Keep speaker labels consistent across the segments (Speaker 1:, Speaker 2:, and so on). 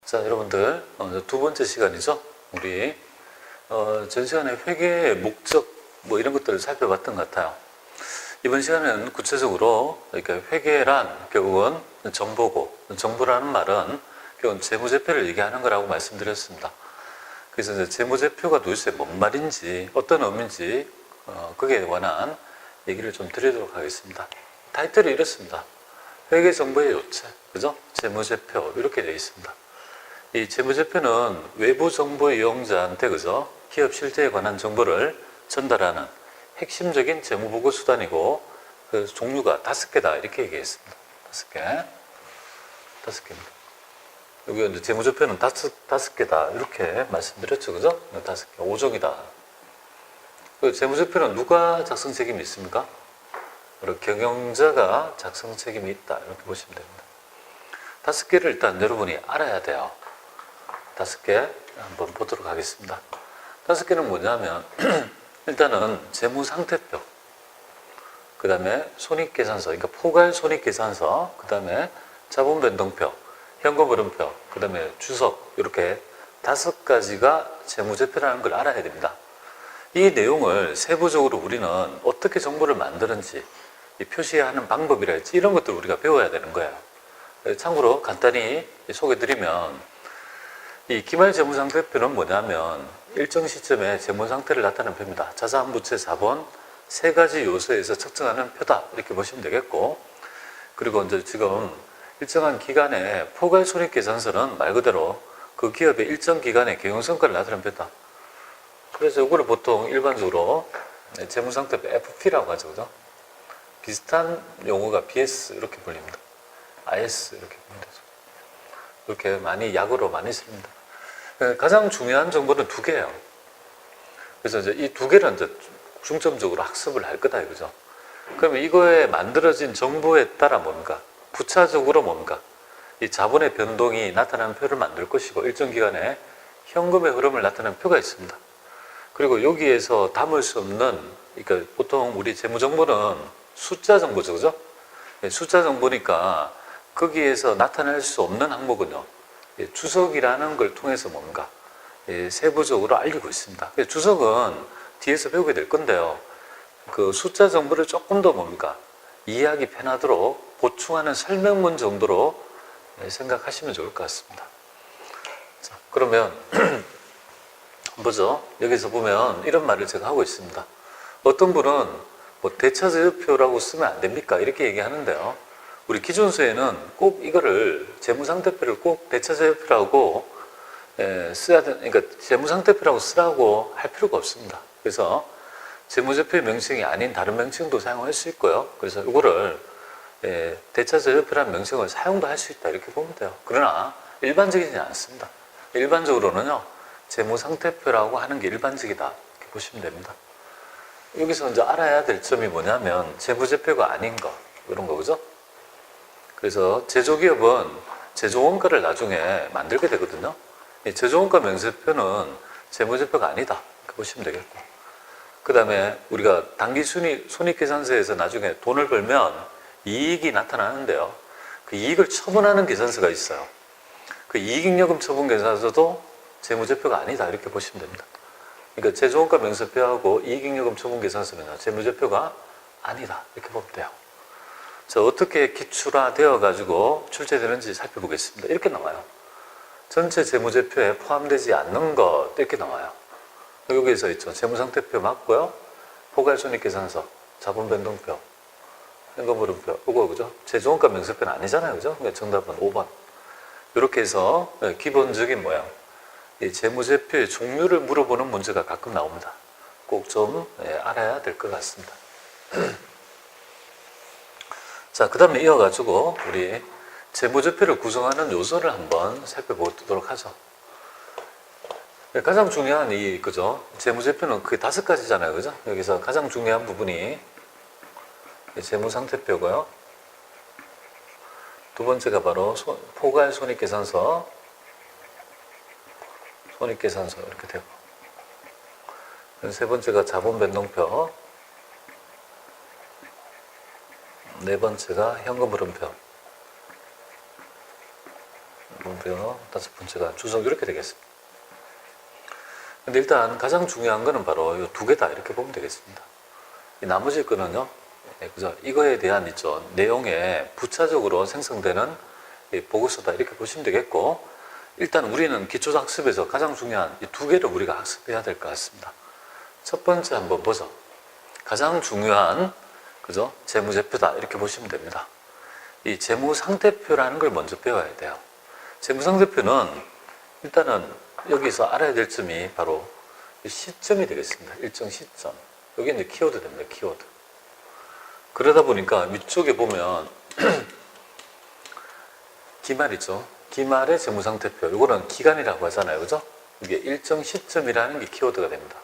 Speaker 1: 자, 여러분들, 두 번째 시간이죠. 우리, 전 시간에 회계의 목적, 뭐 이런 것들을 살펴봤던 것 같아요. 이번 시간에는 구체적으로, 그러니까 회계란 결국은 정보고, 정보라는 말은 결국은 재무제표를 얘기하는 거라고 말씀드렸습니다. 그래서 이제 재무제표가 도대체 뭔 말인지, 어떤 의미인지, 그게 관한 얘기를 좀 드리도록 하겠습니다. 타이틀이 이렇습니다. 회계정보의 요체, 그죠? 재무제표, 이렇게 되어 있습니다. 이 재무제표는 외부 정보 이용자한테 그죠? 기업 실태에 관한 정보를 전달하는 핵심적인 재무보고 수단이고 그 종류가 5개다 이렇게 얘기했습니다. 5개입니다. 여기 이제 재무제표는 5개다 이렇게 말씀드렸죠, 그죠? 5개, 5종이다. 그 재무제표는 누가 작성 책임이 있습니까? 경영자가 작성 책임이 있다 이렇게 보시면 됩니다. 5개를 일단 여러분이 알아야 돼요. 5개 한번 보도록 하겠습니다. 5개는 뭐냐면 일단은 재무상태표, 그 다음에 손익계산서, 그러니까 포괄 손익계산서, 그 다음에 자본변동표, 현금흐름표, 그 다음에 주석, 이렇게 5가지가 재무제표라는 걸 알아야 됩니다. 이 내용을 세부적으로 우리는 어떻게 정보를 만드는지, 표시하는 방법이랄지 이런 것들을 우리가 배워야 되는 거예요. 참고로 간단히 소개드리면 이 기말재무상태표는 뭐냐면 일정 시점에 재무상태를 나타내는 표입니다. 자산, 부채, 자본 3가지 요소에서 측정하는 표다 이렇게 보시면 되겠고, 그리고 이제 지금 일정한 기간에 포괄손익계산서는 말 그대로 그 기업의 일정 기간의 경영성과를 나타내는 표다. 그래서 이거를 보통 일반적으로 재무상태표 FP라고 하죠, 그죠? 비슷한 용어가 BS 이렇게 불립니다. IS 이렇게 불립니다. 이렇게 많이 약으로 많이 씁니다. 가장 중요한 정보는 2개예요. 그래서 이제 이 2개를 이제 중점적으로 학습을 할 거다 이거죠. 그러면 이거에 만들어진 정보에 따라 뭡니까? 부차적으로 뭡니까? 이 자본의 변동이 나타나는 표를 만들 것이고 일정 기간에 현금의 흐름을 나타내는 표가 있습니다. 그리고 여기에서 담을 수 없는, 그러니까 보통 우리 재무정보는 숫자 정보죠, 그죠? 숫자 정보니까 거기에서 나타낼 수 없는 항목은요, 주석이라는 걸 통해서 뭔가 세부적으로 알리고 있습니다. 주석은 뒤에서 배우게 될 건데요, 그 숫자 정보를 조금 더 뭡니까? 이해하기 편하도록 보충하는 설명문 정도로 생각하시면 좋을 것 같습니다. 자, 그러면 보죠. 여기서 보면 이런 말을 제가 하고 있습니다. 어떤 분은 뭐 대차제표라고 쓰면 안 됩니까? 이렇게 얘기하는데요. 우리 기존서에는 꼭 이거를 재무상태표를 꼭 대차제표라고 써야 되는, 그러니까 재무상태표라고 쓰라고 할 필요가 없습니다. 그래서 재무제표의 명칭이 아닌 다른 명칭도 사용할 수 있고요. 그래서 이거를 대차제표라는 명칭을 사용도 할 수 있다 이렇게 보면 돼요. 그러나 일반적이지 않습니다. 일반적으로는요, 재무상태표라고 하는 게 일반적이다 이렇게 보시면 됩니다. 여기서 이제 알아야 될 점이 뭐냐면 재무제표가 아닌 거, 이런 거, 그죠? 그래서 제조기업은 제조원가를 나중에 만들게 되거든요. 이 제조원가 명세표는 재무제표가 아니다 이렇게 보시면 되겠고, 그 다음에 우리가 단기 손익계산서에서 나중에 돈을 벌면 이익이 나타나는데요, 그 이익을 처분하는 계산서가 있어요. 그 이익잉여금 처분 계산서도 재무제표가 아니다 이렇게 보시면 됩니다. 그러니까 제조원가 명세표하고 이익잉여금 처분 계산서는 재무제표가 아니다 이렇게 보면 돼요. 자, 어떻게 기출화되어 가지고 출제되는지 살펴보겠습니다. 이렇게 나와요. 전체 재무제표에 포함되지 않는 것 이렇게 나와요. 여기에서 있죠. 재무상태표 맞고요, 포괄손익계산서, 자본변동표, 현금흐름표, 이거 그죠? 제조원가 명세표는 아니잖아요, 그죠? 그러니까 정답은 5번. 이렇게 해서 기본적인 모양, 이 재무제표의 종류를 물어보는 문제가 가끔 나옵니다. 꼭 좀 알아야 될 것 같습니다. 자, 그 다음에 이어가지고 우리 재무제표를 구성하는 요소를 한번 살펴보도록 하죠. 가장 중요한 그죠? 재무제표는 거의 5가지잖아요, 그죠? 여기서 가장 중요한 부분이 재무상태표고요. 두 번째가 바로 포괄 손익계산서, 손익계산서 이렇게 되고, 세 번째가 자본변동표, 네 번째가 현금흐름표, 그러면 다섯 번째가 주석 이렇게 되겠습니다. 근데 일단 가장 중요한 거는 바로 이 두 개다 이렇게 보면 되겠습니다. 이 나머지 거는요, 그죠? 이거에 대한 있죠 내용에 부차적으로 생성되는 보고서다 이렇게 보시면 되겠고, 일단 우리는 기초학습에서 가장 중요한 이 두 개를 우리가 학습해야 될 것 같습니다. 첫 번째 한번 보죠. 가장 중요한 그죠? 재무제표다 이렇게 보시면 됩니다. 이 재무상태표라는 걸 먼저 배워야 돼요. 재무상태표는 일단은 여기서 알아야 될 점이 바로 시점이 되겠습니다. 일정 시점. 여기 이제 키워드 됩니다. 키워드. 그러다 보니까 위쪽에 보면 기말이죠. 기말의 재무상태표. 이거는 기간이라고 하잖아요. 그죠? 이게 일정 시점이라는 게 키워드가 됩니다.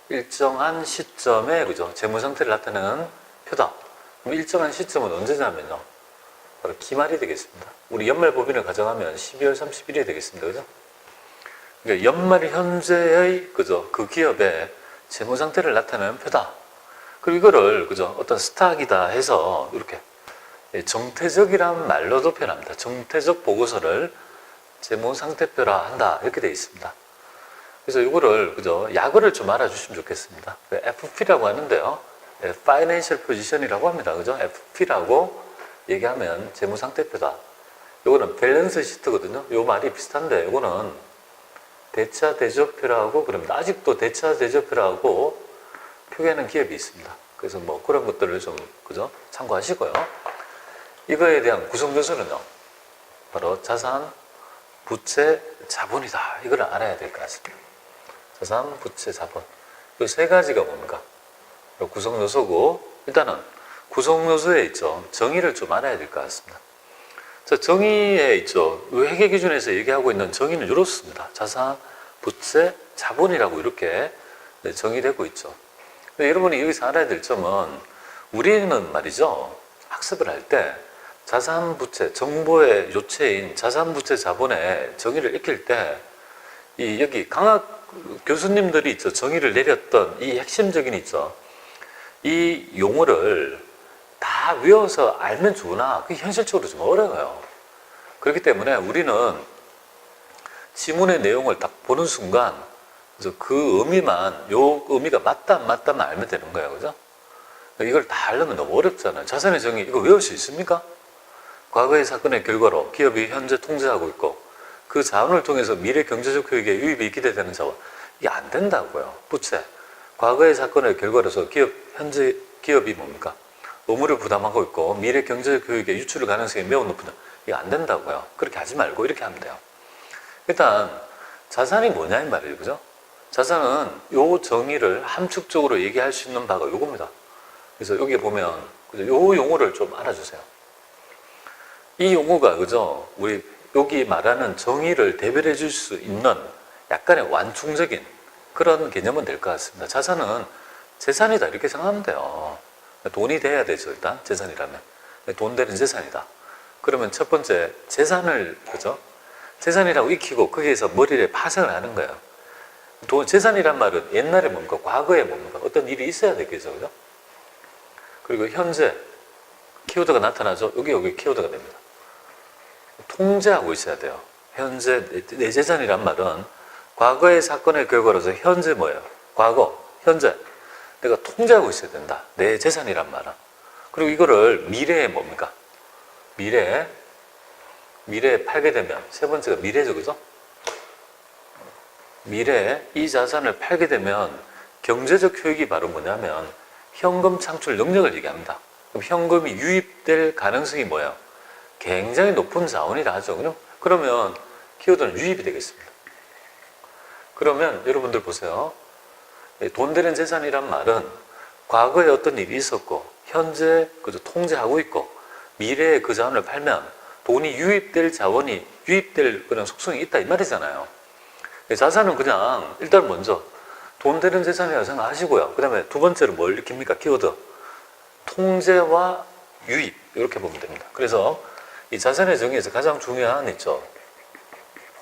Speaker 1: 일정한 시점에 그죠? 재무상태를 나타내는 표다. 그럼 일정한 시점은 언제냐면요. 바로 기말이 되겠습니다. 우리 연말 법인을 가정하면 12월 31일이 되겠습니다. 그죠? 그러니까 연말 현재의 그죠? 그 기업의 재무 상태를 나타내는 표다. 그리고 이거를 그죠? 어떤 스탁이다 해서 이렇게 정태적이란 말로도 표현합니다. 정태적 보고서를 재무 상태표라 한다. 이렇게 되어 있습니다. 그래서 이거를 그죠? 약어를 좀 알아주시면 좋겠습니다. FP라고 하는데요. Financial Position이라고 합니다. 그죠? FP라고 얘기하면 재무 상태표다. 이거는 밸런스 시트거든요. 이 말이 비슷한데 이거는 대차 대조표라고 그럽니다. 아직도 대차 대조표라고 표기하는 기업이 있습니다. 그래서 뭐 그런 것들을 좀 그죠? 참고하시고요. 이거에 대한 구성 요소는요. 바로 자산, 부채, 자본이다. 이걸 알아야 될 것 같습니다. 자산, 부채, 자본. 이 세 가지가 뭡니까? 구성 요소고, 일단은 구성 요소에 있죠. 정의를 좀 알아야 될 것 같습니다. 자, 정의에 있죠. 회계 기준에서 얘기하고 있는 정의는 이렇습니다. 자산, 부채, 자본이라고 이렇게 정의되고 있죠. 근데 여러분이 여기서 알아야 될 점은 우리는 말이죠. 학습을 할 때 자산, 부채, 정보의 요체인 자산, 부채, 자본의 정의를 익힐 때 이 여기 강학 교수님들이 있죠. 정의를 내렸던 이 핵심적인 있죠. 이 용어를 다 외워서 알면 좋으나 그게 현실적으로 좀 어려워요. 그렇기 때문에 우리는 지문의 내용을 딱 보는 순간 그 의미만, 요 의미가 맞다 안 맞다만 알면 되는 거예요. 그죠? 이걸 다 알려면 너무 어렵잖아요. 자산의 정의 이거 외울 수 있습니까? 과거의 사건의 결과로 기업이 현재 통제하고 있고 그 자원을 통해서 미래 경제적 효익에 유입이 기대되는 자원, 이게 안 된다고요. 부채. 과거의 사건의 결과로서 현재 기업이 뭡니까? 의무를 부담하고 있고 미래 경제적 효익의 유출 가능성이 매우 높은, 이게 안 된다고요. 그렇게 하지 말고 이렇게 하면 돼요. 일단 자산이 뭐냐 이 말이에요. 그죠? 자산은 요 정의를 함축적으로 얘기할 수 있는 바가 요겁니다. 그래서 여기 보면 요 용어를 좀 알아주세요. 이 용어가 그죠? 우리 여기 말하는 정의를 대변해 줄 수 있는 약간의 완충적인 그런 개념은 될 것 같습니다. 자산은 재산이다 이렇게 생각하면 돼요. 돈이 돼야 되죠. 일단 재산이라면 돈 되는 재산이다. 그러면 첫 번째 재산을 그죠? 재산이라고 익히고 거기에서 머리를 파생을 하는 거예요. 재산이란 말은 옛날에 뭡니까? 과거에 뭡니까? 어떤 일이 있어야 되겠죠. 그죠? 그리고 현재 키워드가 나타나죠. 여기 키워드가 됩니다. 통제하고 있어야 돼요. 현재 내 재산이란 말은 과거의 사건의 결과로서 현재 뭐예요? 과거, 현재 내가 통제하고 있어야 된다. 내 재산이란 말은. 그리고 이거를 미래에 뭡니까? 미래에 팔게 되면 세 번째가 미래죠. 그죠? 미래에 이 자산을 팔게 되면 경제적 효익이 바로 뭐냐면 현금 창출 능력을 얘기합니다. 그럼 현금이 유입될 가능성이 뭐예요? 굉장히 높은 자원이라 하죠. 그러면 키워드는 유입이 되겠습니다. 그러면 여러분들 보세요. 돈 되는 재산이란 말은 과거에 어떤 일이 있었고 현재 그저 통제하고 있고 미래에 그 자원을 팔면 돈이 유입될 자원이 유입될 그런 속성이 있다 이 말이잖아요. 자산은 그냥 일단 먼저 돈 되는 재산이라고 생각하시고요. 그 다음에 두 번째로 뭘 익힙니까? 키워드. 통제와 유입 이렇게 보면 됩니다. 그래서 이 자산의 정의에서 가장 중요한 있죠.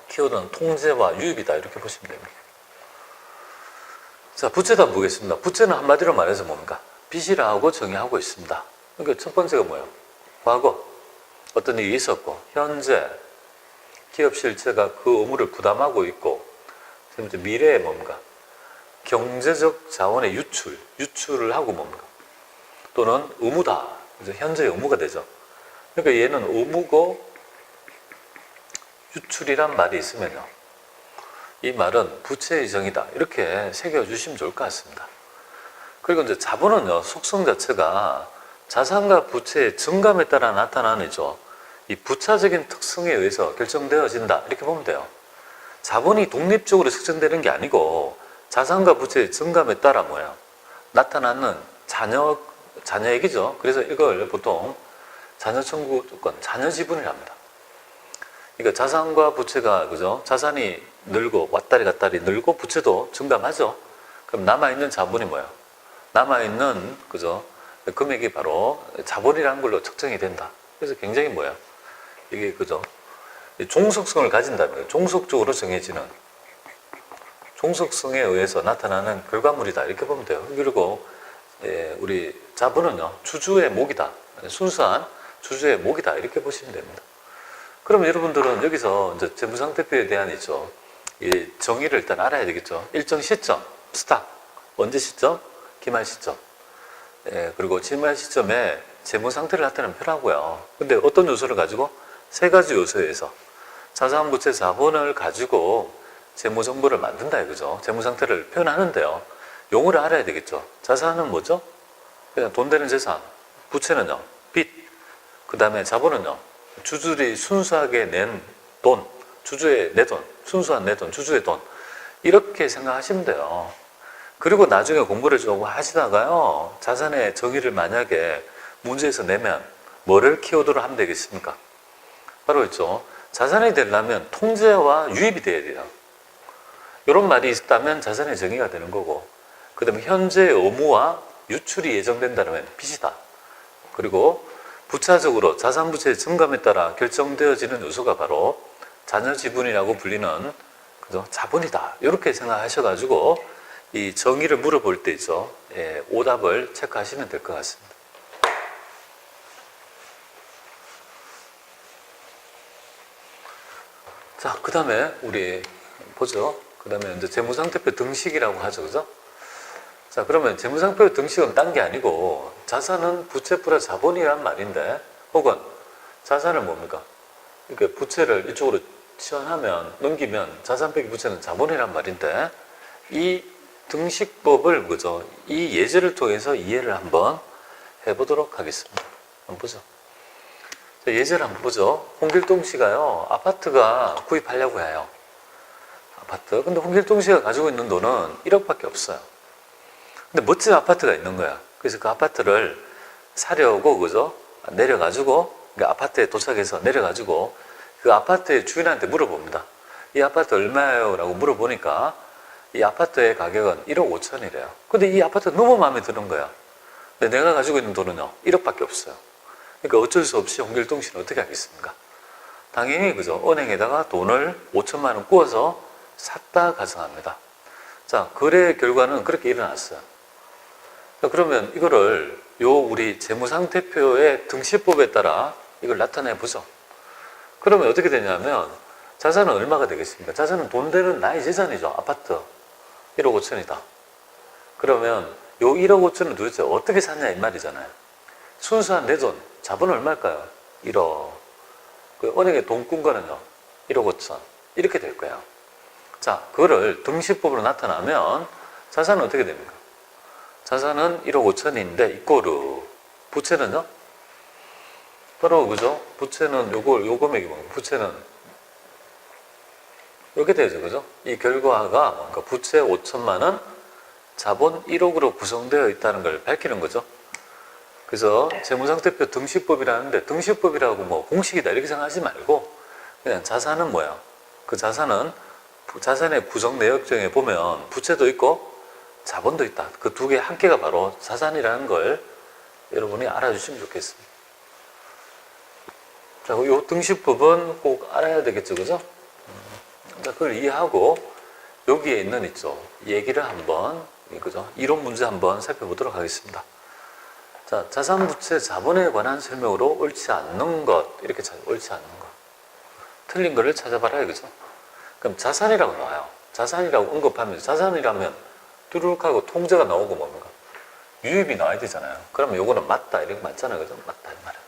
Speaker 1: 키워드는 통제와 유입이다 이렇게 보시면 됩니다. 자, 부채도 한번 보겠습니다. 부채는 한마디로 말해서 뭡니까? 빚이라고 정의하고 있습니다. 그러니까 첫 번째가 뭐예요? 과거 어떤 일이 있었고 현재 기업 실체가 그 의무를 부담하고 있고, 세 번째 미래에 뭔가 경제적 자원의 유출을 하고 뭡니까? 또는 의무다. 현재의 의무가 되죠. 그러니까 얘는 의무고 유출이란 말이 있으면요. 이 말은 부채의 정의다. 이렇게 새겨주시면 좋을 것 같습니다. 그리고 이제 자본은요, 속성 자체가 자산과 부채의 증감에 따라 나타나는죠. 이 부차적인 특성에 의해서 결정되어진다. 이렇게 보면 돼요. 자본이 독립적으로 측정되는 게 아니고 자산과 부채의 증감에 따라 뭐야? 나타나는 자녀 얘기죠. 그래서 이걸 보통 자녀 청구 조건, 자녀 지분이랍니다. 그러니까 자산과 부채가 그죠? 자산이 늘고 왔다리 갔다리 늘고 부채도 증감하죠. 그럼 남아있는 자본이 뭐야? 남아있는 그죠? 금액이 바로 자본이라는 걸로 측정이 된다. 그래서 굉장히 뭐야? 이게 그죠? 종속성을 가진다면 종속적으로 정해지는 종속성에 의해서 나타나는 결과물이다. 이렇게 보면 돼요. 그리고 우리 자본은요, 주주의 목이다. 순수한 주주의 목이다. 이렇게 보시면 됩니다. 그럼 여러분들은 여기서 이제 재무상태표에 대한 있죠. 이 정의를 일단 알아야 되겠죠. 일정 시점, 스탑, 언제 시점, 기말 시점. 그리고 기말 시점에 재무 상태를 나타내는 표라고요. 근데 어떤 요소를 가지고? 세 가지 요소에서 자산, 부채, 자본을 가지고 재무 정보를 만든다 이거죠. 재무 상태를 표현하는데요. 용어를 알아야 되겠죠. 자산은 뭐죠? 그냥 돈 되는 재산. 부채는요, 빚. 그 다음에 자본은요, 주주들이 순수하게 낸 돈, 주주의 내 돈, 순수한 내 돈, 주주의 돈. 이렇게 생각하시면 돼요. 그리고 나중에 공부를 좀 하시다가요, 자산의 정의를 만약에 문제에서 내면 뭐를 키워드로 하면 되겠습니까? 바로 있죠. 자산이 되려면 통제와 유입이 돼야 돼요. 이런 말이 있다면 자산의 정의가 되는 거고, 그 다음에 현재의 의무와 유출이 예정된다면 빚이다. 그리고 부차적으로 자산 부채의 증감에 따라 결정되어지는 요소가 바로 자녀 지분이라고 불리는 그죠? 자본이다. 이렇게 생각하셔가지고 이 정의를 물어볼 때 있죠. 오답을 체크하시면 될 것 같습니다. 자, 그 다음에 우리 보죠. 그 다음에 이제 재무상태표 등식이라고 하죠. 그죠? 자, 그러면 재무상태표 등식은 딴 게 아니고 자산은 부채 플러스 자본이란 말인데, 혹은 자산을 뭡니까? 이렇게 부채를 이쪽으로 치환하면, 넘기면 자산 빼기 부채는 자본이란 말인데, 이 등식법을 그죠? 이 예제를 통해서 이해를 한번 해보도록 하겠습니다. 한번 보죠. 자, 예제를 한번 보죠. 홍길동 씨가요, 아파트가 구입하려고 해요. 아파트. 근데 홍길동 씨가 가지고 있는 돈은 1억밖에 없어요. 근데 멋진 아파트가 있는 거야. 그래서 그 아파트를 사려고, 그죠? 내려가지고, 그 아파트에 도착해서 내려가지고, 그 아파트의 주인한테 물어봅니다. 이 아파트 얼마예요? 라고 물어보니까, 이 아파트의 가격은 1억 5천이래요. 근데 이 아파트가 너무 마음에 드는 거야. 근데 내가 가지고 있는 돈은요, 1억밖에 없어요. 그러니까 어쩔 수 없이 홍길동 씨는 어떻게 하겠습니까? 당연히, 그죠? 은행에다가 돈을 5천만 원 구워서 샀다 가정합니다. 자, 거래 결과는 그렇게 일어났어요. 그러면 이거를 우리 재무상태표의 등식법에 따라 이걸 나타내 보죠. 그러면 어떻게 되냐면 자산은 얼마가 되겠습니까? 자산은 돈 되는 나의 재산이죠. 아파트 1억 5천이다. 그러면 요 1억 5천은 도대체 어떻게 샀냐 이 말이잖아요. 순수한 내 돈, 자본은 얼마일까요? 1억. 그 은행에 돈 꾼 거는요, 1억 5천. 이렇게 될 거예요. 자, 그거를 등식법으로 나타나면 자산은 어떻게 됩니까? 자산은 1억 5천인데 이꼬르. 부채는요? 바로 그죠? 부채는 요 금액이 뭔가? 부채는 이렇게 되죠. 그죠? 이 결과가 뭔가 부채 5천만 원, 자본 1억으로 구성되어 있다는 걸 밝히는 거죠. 그래서 재무상태표 등식법이라는데, 등식법이라고 뭐 공식이다 이렇게 생각하지 말고 그냥 자산은 뭐야? 그 자산은 자산의 구성 내역정에 보면 부채도 있고 자본도 있다. 그 두 개 함께가 바로 자산이라는 걸 여러분이 알아주시면 좋겠습니다. 자, 이 등식법은 꼭 알아야 되겠죠, 그죠? 자, 그걸 이해하고 여기에 있는 있죠. 얘기를 한번, 그죠? 이론 문제 한번 살펴보도록 하겠습니다. 자, 자산, 부채, 자본에 관한 설명으로 옳지 않는 것, 이렇게 옳지 않는 것. 틀린 거를 찾아봐라 이거죠. 그럼 자산이라고 나와요. 자산이라고 언급하면 자산이라면 뚜루룩하고 통제가 나오고 뭡니까? 유입이 나와야 되잖아요. 그러면 요거는 맞다 이렇게 맞잖아요. 그죠? 맞다 이 말이에요.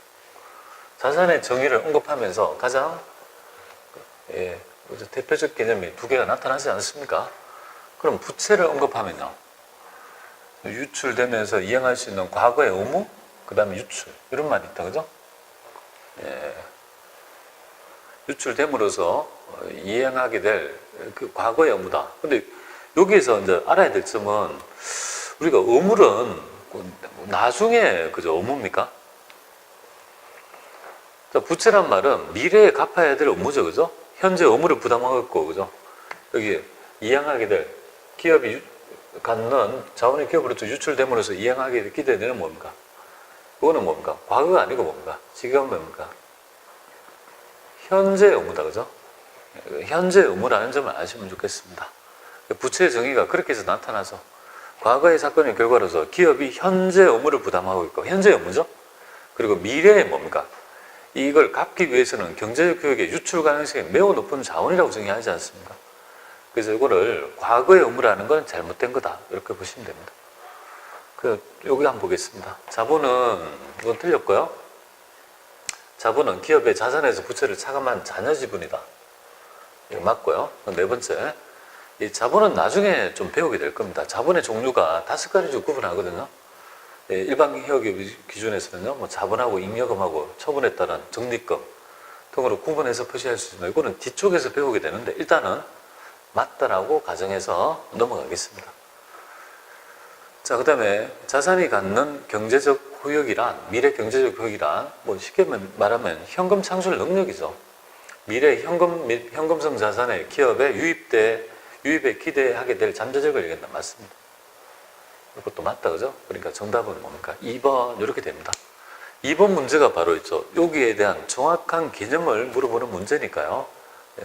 Speaker 1: 자산의 정의를 언급하면서 가장 대표적 개념이 두 개가 나타나지 않습니까? 그럼 부채를 언급하면요. 유출되면서 이행할 수 있는 과거의 의무, 그 다음에 유출 이런 말이 있다. 그죠? 유출됨으로써 이행하게 될 그 과거의 의무다. 근데 여기에서 이제 알아야 될 점은 우리가 의무는 나중에 그죠? 의무입니까? 자, 부채란 말은 미래에 갚아야 될 의무죠. 그죠? 현재 의무를 부담하고, 그죠? 여기 이행하게 될 기업이 갖는 자원의 기업으로부터 유출됨으로써 이행하게 될 기대되는 뭡니까? 그거는 뭡니까? 과거가 아니고 뭡니까? 지금 뭡니까? 현재 의무다. 그죠? 현재 의무라는 점을 아시면 좋겠습니다. 부채의 정의가 그렇게 해서 나타나서 과거의 사건의 결과로서 기업이 현재 의무를 부담하고 있고, 현재 의무죠? 그리고 미래에 뭡니까? 이걸 갚기 위해서는 경제적 효익의 유출 가능성이 매우 높은 자원이라고 정의하지 않습니까? 그래서 이거를 과거의 의무라는 건 잘못된 거다. 이렇게 보시면 됩니다. 여기 한번 보겠습니다. 자본은, 이건 틀렸고요. 자본은 기업의 자산에서 부채를 차감한 자녀 지분이다. 이거 맞고요. 네 번째, 이 자본은 나중에 좀 배우게 될 겁니다. 자본의 종류가 5가지로 구분하거든요. 일반 기업 기준에서는요, 뭐 자본하고 잉여금하고 처분에 따른 적립금 등으로 구분해서 표시할 수 있습니다. 이거는 뒤쪽에서 배우게 되는데 일단은 맞다라고 가정해서 넘어가겠습니다. 자, 그 다음에 자산이 갖는 경제적 효익이란, 미래 경제적 효익이란, 뭐 쉽게 말하면 현금 창출 능력이죠. 미래 현금 및 현금성 자산의 기업에 유입에 기대하게 될 잠재력을 얘기한다. 맞습니다. 이것도 맞다, 그죠? 그러니까 정답은 뭡니까? 2번, 이렇게 됩니다. 2번 문제가 바로 있죠. 여기에 대한 정확한 개념을 물어보는 문제니까요.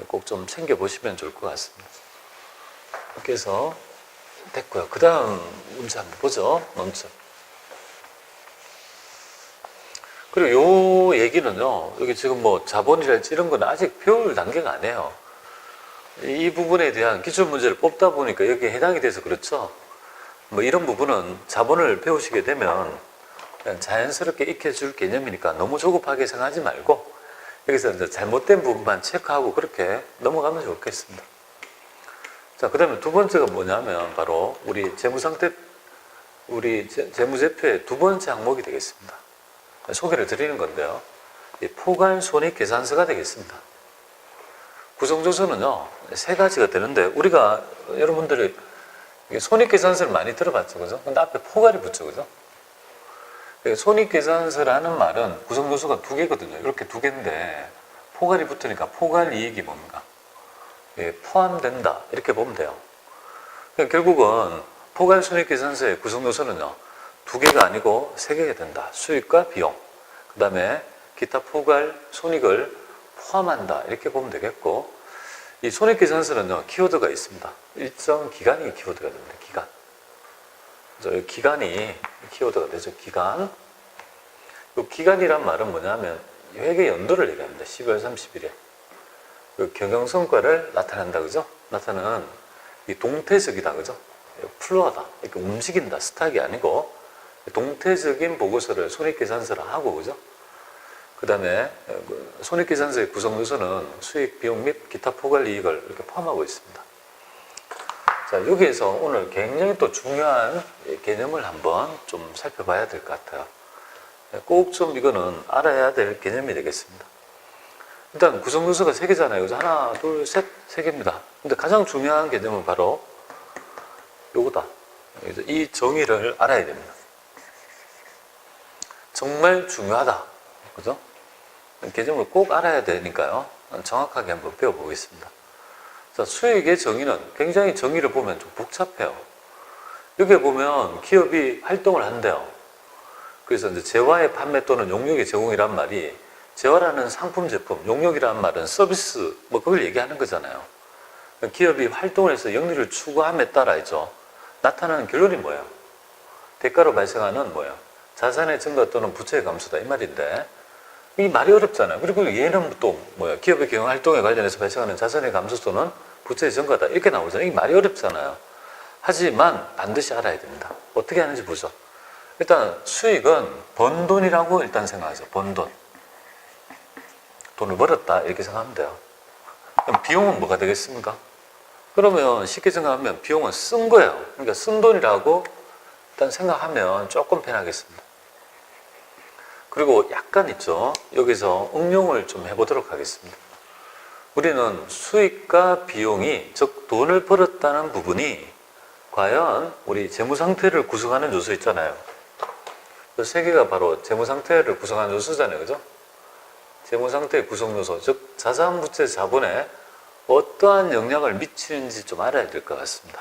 Speaker 1: 꼭 좀 챙겨보시면 좋을 것 같습니다. 이렇게 해서 됐고요. 그 다음 문제 한번 보죠. 넘쳐. 그리고 요 얘기는요, 여기 지금 뭐 자본이랄지 이런 건 아직 배울 단계가 아니에요. 이 부분에 대한 기출 문제를 뽑다 보니까 여기에 해당이 돼서 그렇죠. 뭐 이런 부분은 자본을 배우시게 되면 그냥 자연스럽게 익혀줄 개념이니까 너무 조급하게 생각하지 말고 여기서 이제 잘못된 부분만 체크하고 그렇게 넘어가면 좋겠습니다. 자, 그 다음에 두 번째가 뭐냐면 바로 우리 재무상태, 우리 재무제표의 두 번째 항목이 되겠습니다. 소개를 드리는 건데요. 포괄손익계산서가 되겠습니다. 구성조서는요, 3가지가 되는데 우리가 여러분들이 손익계산서를 많이 들어봤죠, 그죠? 근데 앞에 포괄이 붙죠, 그죠? 손익계산서라는 말은 구성조서가 2개거든요. 이렇게 2개인데 포괄이 붙으니까 포괄이익이 뭡니까? 포함된다. 이렇게 보면 돼요. 결국은 포괄손익계산서의 구성요소는요, 2개가 아니고 3개가 된다. 수익과 비용, 그 다음에 기타 포괄 손익을 포함한다. 이렇게 보면 되겠고, 이 손익계산서는요, 키워드가 있습니다. 일정 기간이 키워드가 됩니다. 기간. 그래서 기간이 키워드가 되죠. 기간. 이 기간이란 말은 뭐냐면 회계 연도를 얘기합니다. 12월 30일에. 그 경영성과를 나타낸다, 그죠? 나타내는 이 동태적이다, 그죠? 플로어다. 이렇게 움직인다. 스탁이 아니고 동태적인 보고서를 손익계산서를 하고, 그죠? 그 다음에 손익계산서의 구성요소는 수익, 비용 및 기타 포괄 이익을 이렇게 포함하고 있습니다. 자, 여기에서 오늘 굉장히 또 중요한 개념을 한번 좀 살펴봐야 될 것 같아요. 꼭 좀 이거는 알아야 될 개념이 되겠습니다. 일단 구성요소가 3개잖아요. 그죠? 하나, 둘, 셋, 3개입니다. 근데 가장 중요한 개념은 바로 요거다. 이 정의를 알아야 됩니다. 정말 중요하다. 그죠? 개념을 꼭 알아야 되니까요. 정확하게 한번 배워보겠습니다. 자, 수익의 정의는 굉장히 정의를 보면 좀 복잡해요. 여기에 보면 기업이 활동을 한대요. 그래서 이제 재화의 판매 또는 용역의 제공이란 말이 재화라는 상품 제품, 용역이라는 말은 서비스, 뭐 그걸 얘기하는 거잖아요. 기업이 활동을 해서 영리를 추구함에 따라죠. 나타나는 결론이 뭐예요? 대가로 발생하는 뭐예요? 자산의 증가 또는 부채의 감소다 이 말인데 이 말이 어렵잖아요. 그리고 얘는 또 뭐야? 기업의 경영 활동에 관련해서 발생하는 자산의 감소소는 부채의 증가다. 이렇게 나오잖아요. 이 말이 어렵잖아요. 하지만 반드시 알아야 됩니다. 어떻게 하는지 보죠. 일단 수익은 번 돈이라고 일단 생각하세요. 번 돈. 돈을 벌었다. 이렇게 생각하면 돼요. 그럼 비용은 뭐가 되겠습니까? 그러면 쉽게 생각하면 비용은 쓴 거예요. 그러니까 쓴 돈이라고 일단 생각하면 조금 편하겠습니다. 그리고 약간 있죠. 여기서 응용을 좀 해보도록 하겠습니다. 우리는 수익과 비용이, 즉 돈을 벌었다는 부분이 과연 우리 재무상태를 구성하는 요소 있잖아요. 그 세 개가 바로 재무상태를 구성하는 요소잖아요. 그죠? 재무상태의 구성요소, 즉 자산부채 자본에 어떠한 영향을 미치는지 좀 알아야 될 것 같습니다.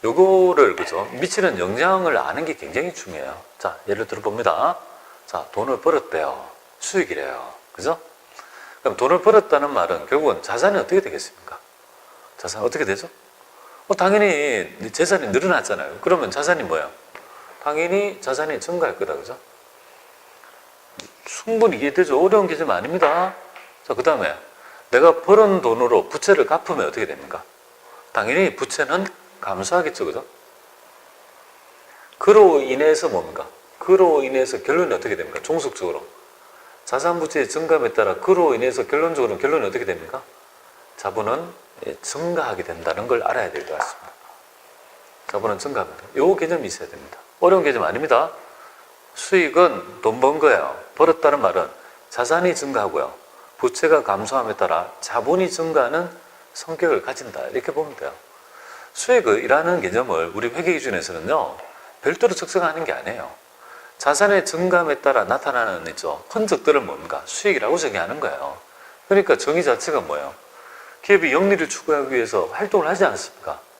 Speaker 1: 요거를, 그죠? 미치는 영향을 아는 게 굉장히 중요해요. 자, 예를 들어 봅니다. 자, 돈을 벌었대요. 수익이래요. 그죠? 그럼 돈을 벌었다는 말은 결국은 자산이 어떻게 되겠습니까? 자산이 어떻게 되죠? 당연히 재산이 늘어났잖아요. 그러면 자산이 뭐야? 당연히 자산이 증가할 거다. 그죠? 충분히 이해되죠? 어려운 개념 아닙니다. 자, 그 다음에 내가 벌은 돈으로 부채를 갚으면 어떻게 됩니까? 당연히 부채는 감소하겠죠. 그죠? 그로 인해서 뭡니까? 그로 인해서 결론이 어떻게 됩니까? 종속적으로 자산 부채의 증감에 따라 그로 인해서 결론적으로 결론이 어떻게 됩니까? 자본은 증가하게 된다는 걸 알아야 될 것 같습니다. 자본은 증가합니다. 이 개념이 있어야 됩니다. 어려운 개념 아닙니다. 수익은 돈 번 거예요. 벌었다는 말은 자산이 증가하고요. 부채가 감소함에 따라 자본이 증가하는 성격을 가진다. 이렇게 보면 돼요. 수익이라는 개념을 우리 회계 기준에서는요, 별도로 측정하는 게 아니에요. 자산의 증감에 따라 나타나는 흔적들을 뭡니까? 수익이라고 정의하는 거예요. 그러니까 정의 자체가 뭐예요? 기업이 영리를 추구하기 위해서 활동을 하지 않습니까?